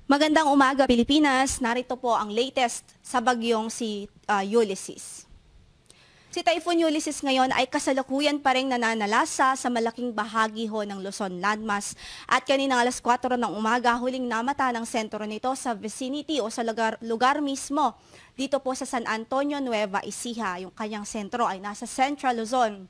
Magandang umaga, Pilipinas. Narito po ang latest sa bagyong si Ulysses. Si Typhoon Ulysses ngayon ay kasalukuyan pa rin nananalasa sa malaking bahagi ho ng Luzon landmass at kaninang alas 4 ng umaga huling namata ng sentro nito sa vicinity o sa lugar mismo dito po sa San Antonio, Nueva Ecija. Yung kanyang sentro ay nasa Central Luzon.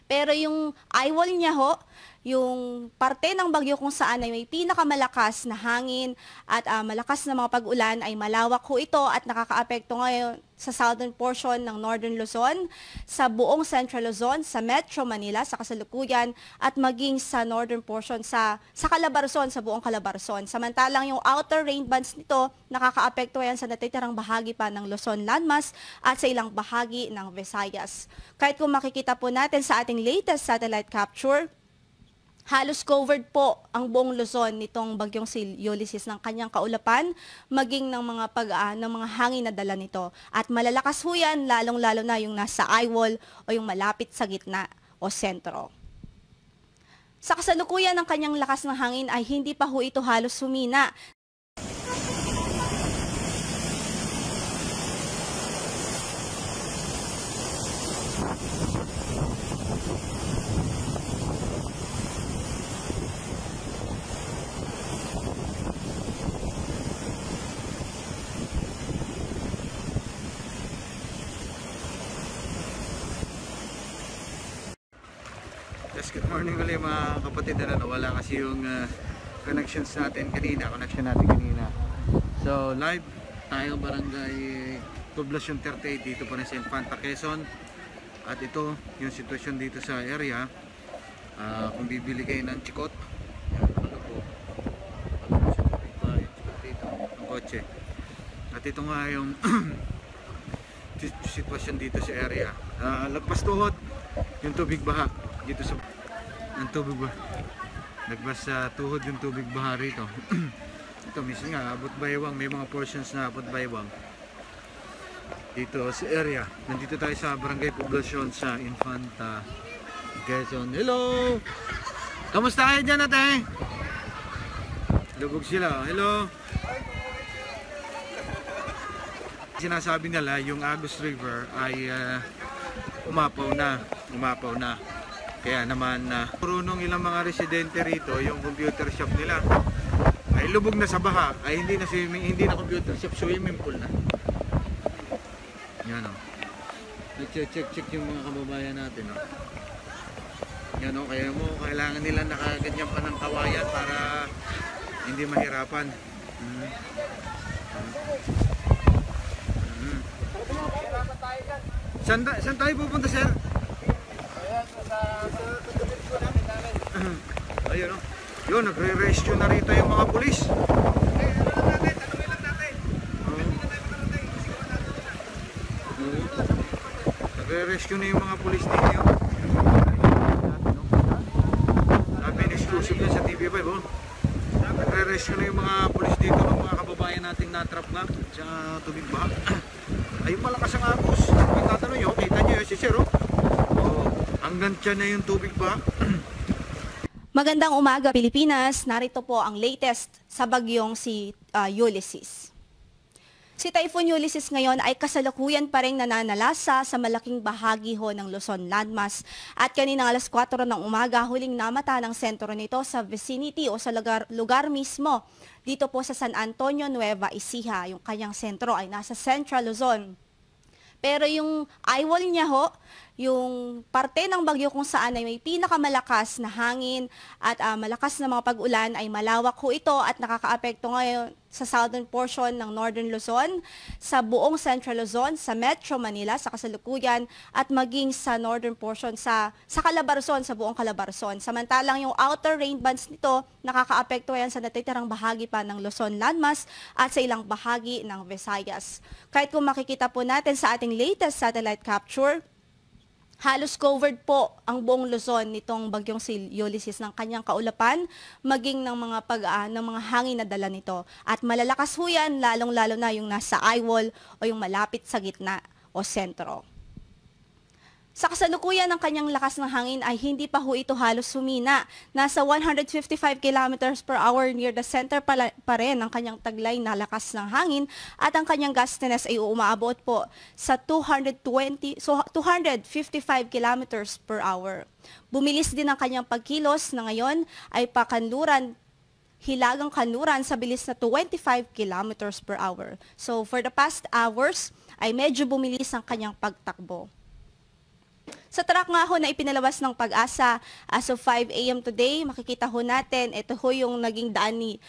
Pero yung eyewall niya ho, yung parte ng bagyo kung saan ay may pinakamalakas na hangin at malakas na mga pag-ulan ay malawak ho ito at nakakaapekto ngayon sa southern portion ng Northern Luzon, sa buong Central Luzon, sa Metro Manila, sa kasalukuyan at maging sa northern portion sa Calabarzon, sa buong Calabarzon. Samantalang yung outer rain bands nito nakakaapekto yan sa natitirang bahagi pa ng Luzon landmass at sa ilang bahagi ng Visayas. Kahit kung makikita po natin sa ating latest satellite capture, halos covered po ang buong Luzon nitong bagyong si Ulysses ng kanyang kaulapan, maging ng mga hangin na dala nito. At malalakas ho yan, lalong-lalo na yung nasa eyewall o yung malapit sa gitna o sentro. Sa kasalukuyan ng kanyang lakas ng hangin ay hindi pa ho ito halos humina. Yes, good morning ulit mga kapatid. Nawala kasi yung connection natin kanina. So live tayo barangay Poblacion 38 dito pa rin sa Infanta, Quezon. At ito yung sitwasyon dito sa area. Kung bibili kayo ng chikot, ano po, yung chikot dito ng kotse. At ito nga yung sitwasyon dito sa area. Lagpas tuhod yung tubig baha dito sa ang tubig ba nagbas sa tuhod yung tubig baha rito. Ito mismo nga abot baywang, may mga portions na abot baywang dito sa area. Nandito tayo sa barangay Poblacion sa Infanta, Quezon. Hello, kamusta kayo dyan ate? Lubog sila. Hello. Sinasabi nila yung Agus River ay umapaw na. Kaya naman puro nung ilang mga residente rito, yung computer shop nila ay lubog na sa baha, ay hindi na computer shop, swimming pool na. Yan o. Nag-check yung mga kababayan natin o. Yan o, kaya mo kailangan nila nakaganyan pa ng kawayan para hindi mahirapan. Saan tayo pupunta, sir? Ayun o. Yun, nagre-rescue na rito yung mga pulis. Nagre-rescue na yung mga pulis dito. Sabi in-exclusive yan sa TV5 o. Nagre-rescue na yung mga pulis dito ng mga kababayan nating natrap na sa tubig baha. Ayun, malakas ang agos. Kung tatanong nyo, kita nyo yung si sir o. Hanggang tiyan na yung tubig baha. Magandang umaga, Pilipinas. Narito po ang latest sa bagyong si Ulysses. Si Typhoon Ulysses ngayon ay kasalukuyan pa rin nananalasa sa malaking bahagi ho ng Luzon landmass at kaninang alas 4 ng umaga huling namata ng sentro nito sa vicinity o sa lugar mismo dito po sa San Antonio, Nueva Ecija. Yung kanyang sentro ay nasa Central Luzon. Pero yung eyewall niya ho, yung parte ng bagyo kung saan ay may pinakamalakas na hangin at malakas na mga pag-ulan ay malawak ho ito at nakakaapekto ngayon sa southern portion ng Northern Luzon, sa buong Central Luzon, sa Metro Manila, sa kasalukuyan at maging sa northern portion sa Calabarzon, sa buong Calabarzon. Samantalang yung outer rain bands nito nakakaapekto yan sa natitirang bahagi pa ng Luzon landmass at sa ilang bahagi ng Visayas. Kahit kung makikita po natin sa ating latest satellite capture, halos covered po ang buong Luzon nitong bagyong si Ulysses ng kanyang kaulapan, maging ng mga hangin na dala nito. At malalakas ho yan, lalong-lalo na yung nasa eyewall o yung malapit sa gitna o sentro. Sa kasalukuyan ng kanyang lakas ng hangin ay hindi pa ho ito halos sumina. Nasa 155 kilometers per hour near the center pa rin ang kanyang taglay na lakas ng hangin at ang kanyang gustiness ay umaabot po sa 255 kilometers per hour. Bumilis din ang kanyang pagkilos na ngayon ay hilagang kanluran sa bilis na 25 kilometers per hour. So for the past hours ay medyo bumilis ang kanyang pagtakbo. Sa track nga ho na ipinalabas ng Pag-asa as of 5 a.m. today, makikita ho natin, ito ho yung naging daan ni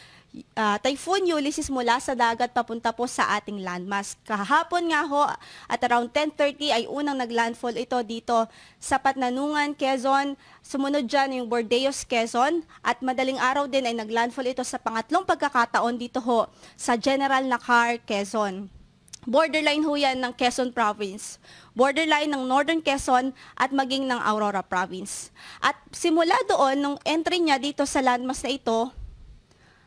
Typhoon Ulysses mula sa dagat papunta po sa ating landmass. Kahapon nga ho at around 10:30 ay unang naglandfall ito dito sa Patnanungan, Quezon. Sumunod dyan yung Bordeos, Quezon at madaling araw din ay naglandfall ito sa pangatlong pagkakataon dito ho sa General Nakar, Quezon. Borderline ho yan ng Quezon Province, borderline ng Northern Quezon at maging ng Aurora Province. At simula doon, nung entry niya dito sa landmass na ito,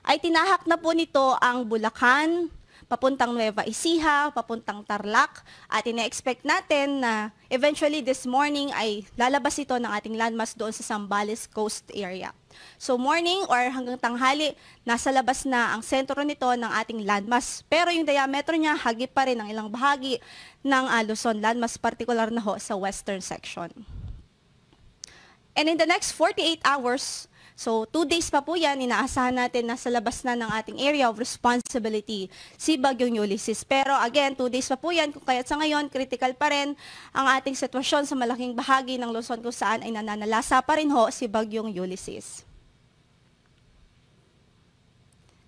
ay tinahak na po nito ang Bulacan, papuntang Nueva Ecija, papuntang Tarlac, at ine-expect natin na eventually this morning ay lalabas ito ng ating landmass doon sa Zambales Coast area. So morning or hanggang tanghali, nasa labas na ang sentro nito ng ating landmass. Pero yung diameter niya, hagip pa rin ang ilang bahagi ng Luzon landmass, particular na ho sa western section. And in the next 48 hours, so 2 days pa po yan, inaasahan natin na sa labas na ng ating area of responsibility si Bagyong Ulysses. Pero again, 2 days pa po yan, kung kaya't sa ngayon, critical pa rin ang ating sitwasyon sa malaking bahagi ng Luzon kung saan ay nananalasa pa rin ho si Bagyong Ulysses.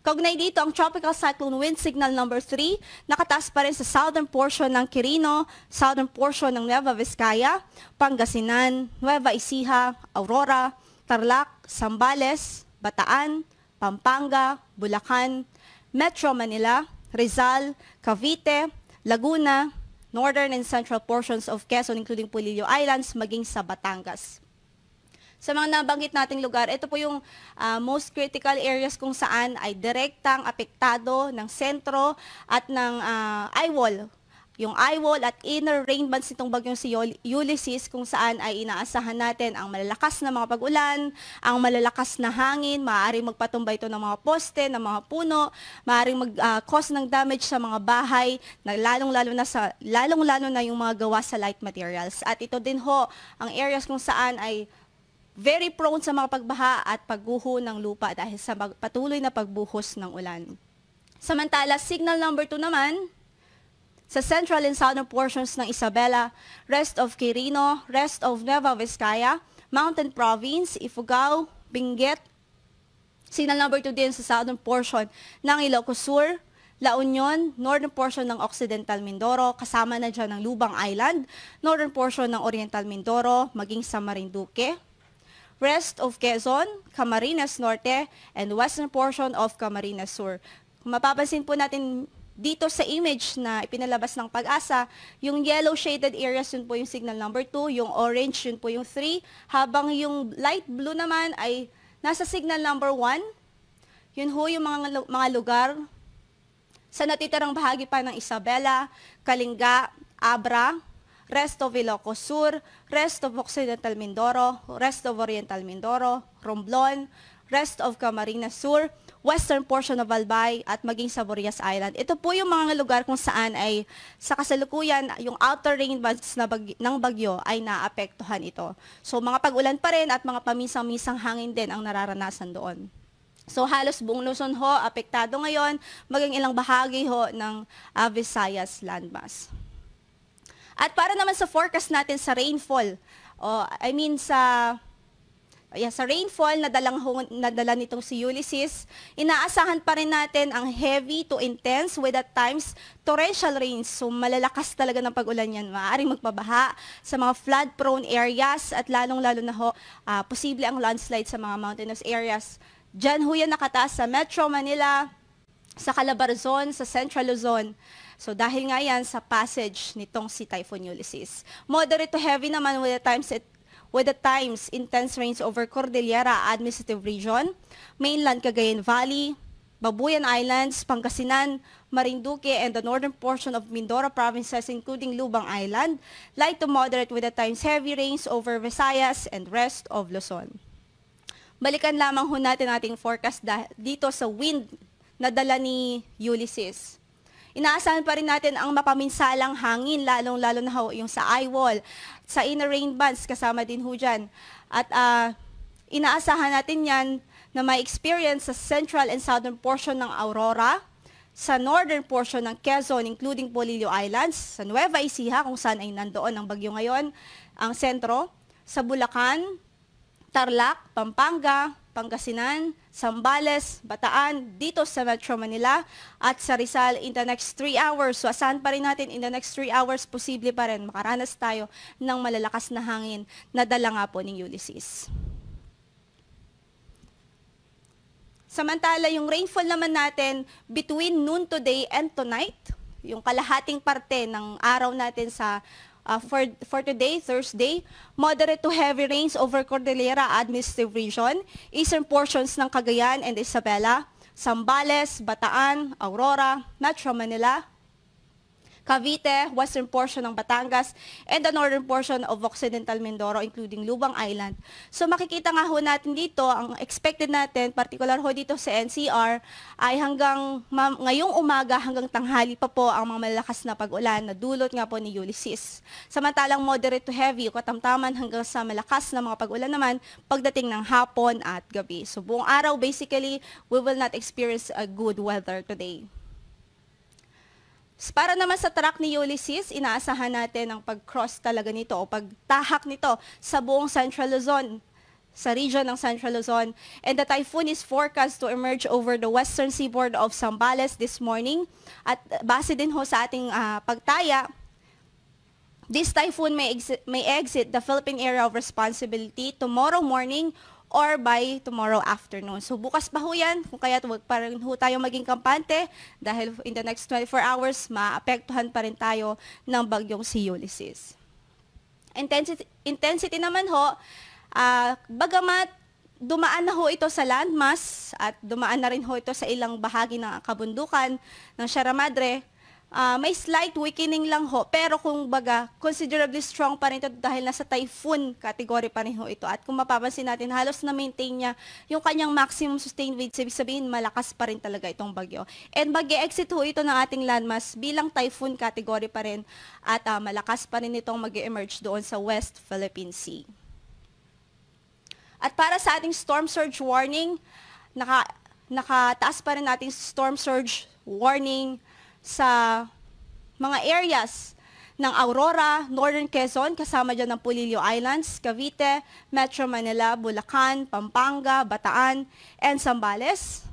Kaugnay dito ang Tropical Cyclone Wind Signal number 3, nakataas pa rin sa southern portion ng Quirino, southern portion ng Nueva Vizcaya, Pangasinan, Nueva Ecija, Aurora, Tarlac, Zambales, Bataan, Pampanga, Bulacan, Metro Manila, Rizal, Cavite, Laguna, northern and central portions of Quezon including Polillo Islands, maging sa Batangas. Sa mga nabanggit nating lugar, ito po yung most critical areas kung saan ay direktang apektado ng sentro at ng eye wall. Yung eye wall at inner rain bands nitong bagyong si Ulysses kung saan ay inaasahan natin ang malalakas na mga pag-ulan, ang malalakas na hangin, maaaring magpatumba ito ng mga poste, ng mga puno, maaaring mag-cause ng damage sa mga bahay, na lalong-lalo na yung mga gawa sa light materials. At ito din ho ang areas kung saan ay very prone sa mga pagbaha at pagguho ng lupa dahil sa patuloy na pagbuhos ng ulan. Samantala, signal number 2 naman, sa central and southern portions ng Isabela, rest of Quirino, rest of Nueva Vizcaya, Mountain Province, Ifugao, Benguet. Signal number 2 din sa southern portion ng Ilocos Sur, La Union, northern portion ng Occidental Mindoro, kasama na dyan ng Lubang Island, northern portion ng Oriental Mindoro, maging sa Marinduque, rest of Quezon, Camarines Norte, and western portion of Camarines Sur. Kung mapapansin po natin dito sa image na ipinalabas ng Pag-asa, yung yellow shaded areas, yun po yung signal number 2, yung orange, yun po yung 3, habang yung light blue naman ay nasa signal number 1. Yun ho yung mga lugar sa natitirang bahagi pa ng Isabela, Kalinga, Abra, rest of Ilocos Sur, rest of Occidental Mindoro, rest of Oriental Mindoro, Romblon, rest of Camarines Sur, western portion of Albay, at maging sa Burias Island. Ito po yung mga lugar kung saan ay sa kasalukuyan, yung outer rain bands ng bagyo ay naapektuhan ito. So mga pag-ulan pa rin at mga paminsang-minsang hangin din ang nararanasan doon. So halos buong Luzon ho, apektado ngayon, maging ilang bahagi ho ng Visayas landmass. At para naman sa forecast natin sa rainfall, sa rainfall na dala nitong si Ulysses, inaasahan pa rin natin ang heavy to intense with at times torrential rains. So malalakas talaga ng pag-ulan yan. Maaaring magpabaha sa mga flood-prone areas at lalong-lalo na ho, posible ang landslide sa mga mountainous areas. Diyan ho yan nakataas sa Metro Manila, sa Calabarzon, sa Central Luzon. So dahil nga yan sa passage nitong si Typhoon Ulysses. Moderate to heavy naman with at times intense rains over Cordillera Administrative Region, mainland Cagayan Valley, Babuyan Islands, Pangasinan, Marinduque, and the northern portion of Mindoro provinces including Lubang Island, light to moderate with at times heavy rains over Visayas and rest of Luzon. Balikan lamang ho natin ating forecast dito sa wind na dala ni Ulysses. Inaasahan pa rin natin ang mapaminsalang hangin, lalong-lalo na ho yung sa eye wall, sa inner rain bands, kasama din ho dyan. At inaasahan natin yan na may experience sa central and southern portion ng Aurora, sa northern portion ng Quezon, including Polillo Islands, sa Nueva Ecija, kung saan ay nandoon ang bagyo ngayon, ang sentro, sa Bulacan, Tarlac, Pampanga, Pangasinan, Zambales, Bataan, dito sa Metro Manila, at sa Rizal in the next 3 hours. So asahan pa rin natin in the next 3 hours, posible pa rin makaranas tayo ng malalakas na hangin na dala nga po ng Ulysses. Samantala, yung rainfall naman natin between noon today and tonight, yung kalahating parte ng araw natin sa for today, Thursday, moderate to heavy rains over Cordillera Administrative Region, eastern portions ng Cagayan and Isabela, Zambales, Bataan, Aurora, Metro Manila, Cavite, western portion ng Batangas, and the northern portion of Occidental Mindoro, including Lubang Island. So makikita nga ho natin dito, ang expected natin, particular ho dito sa NCR, ay hanggang ngayong umaga hanggang tanghali pa po ang mga malalakas na pag-ulan na dulot nga po ni Ulysses. Samantalang moderate to heavy, katamtaman hanggang sa malakas na mga pag-ulan naman pagdating ng hapon at gabi. So buong araw, basically, we will not experience a good weather today. Para naman sa track ni Ulysses, inaasahan natin ang pag-cross talaga nito o pagtahak nito sa buong Central Luzon, sa region ng Central Luzon. And the typhoon is forecast to emerge over the western seaboard of Zambales this morning. At base din ho sa ating pagtaya, this typhoon may exit the Philippine area of responsibility tomorrow morning or by tomorrow afternoon. So bukas pa ho yan, kung kaya huwag pa rin ho tayo maging kampante dahil in the next 24 hours, maapektuhan pa rin tayo ng bagyong si Ulysses. Intensity naman ho, bagamat dumaan na ho ito sa landmass at dumaan na rin ho ito sa ilang bahagi ng kabundukan ng Sierra Madre, may slight weakening lang ho, pero kung baga, considerably strong pa rin ito dahil nasa typhoon category pa rin ho ito. At kung mapapansin natin, halos na-maintain niya yung kanyang maximum sustained weight, ibig sabihin, malakas pa rin talaga itong bagyo. And mag-exit ho ito ng ating landmass bilang typhoon category pa rin at malakas pa rin itong mag-emerge doon sa West Philippine Sea. At para sa ating storm surge warning, nakataas pa rin nating storm surge warning sa mga areas ng Aurora, Northern Quezon, kasama dyan ng Polillo Islands, Cavite, Metro Manila, Bulacan, Pampanga, Bataan, and Zambales.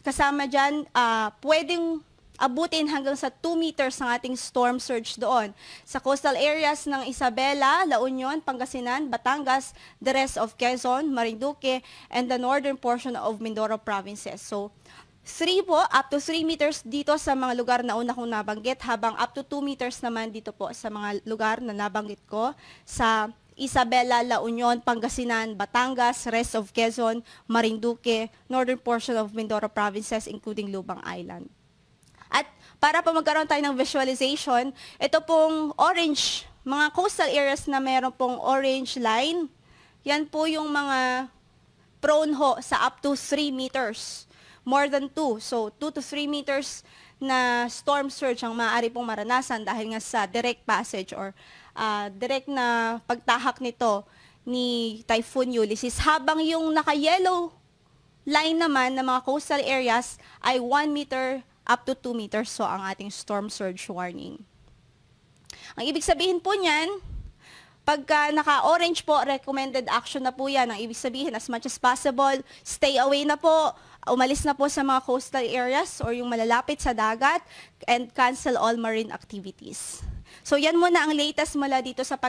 Kasama dyan, pwedeng abutin hanggang sa 2 meters ng ating storm surge doon. Sa coastal areas ng Isabela, La Union, Pangasinan, Batangas, the rest of Quezon, Marinduque, and the northern portion of Mindoro provinces. So, 3 po, up to 3 meters dito sa mga lugar na una kong nabanggit, habang up to 2 meters naman dito po sa mga lugar na nabanggit ko sa Isabela, La Union, Pangasinan, Batangas, rest of Quezon, Marinduque, northern portion of Mindoro provinces, including Lubang Island. At para pa magkaroon tayo ng visualization, ito pong orange, mga coastal areas na meron pong orange line, yan po yung mga prone ho sa up to 3 meters. More than 2. So, 2 to 3 meters na storm surge ang maaari pong maranasan dahil nga sa direct passage or direct na pagtahak nito ni Typhoon Ulysses. Habang yung naka-yellow line naman ng mga coastal areas ay 1 meter up to 2 meters. So, ang ating storm surge warning. Ang ibig sabihin po niyan, pagka naka-orange po, recommended action na po yan. Ang ibig sabihin, as much as possible, stay away na po, umalis na po sa mga coastal areas or yung malalapit sa dagat and cancel all marine activities. So yan muna ang latest mula dito sa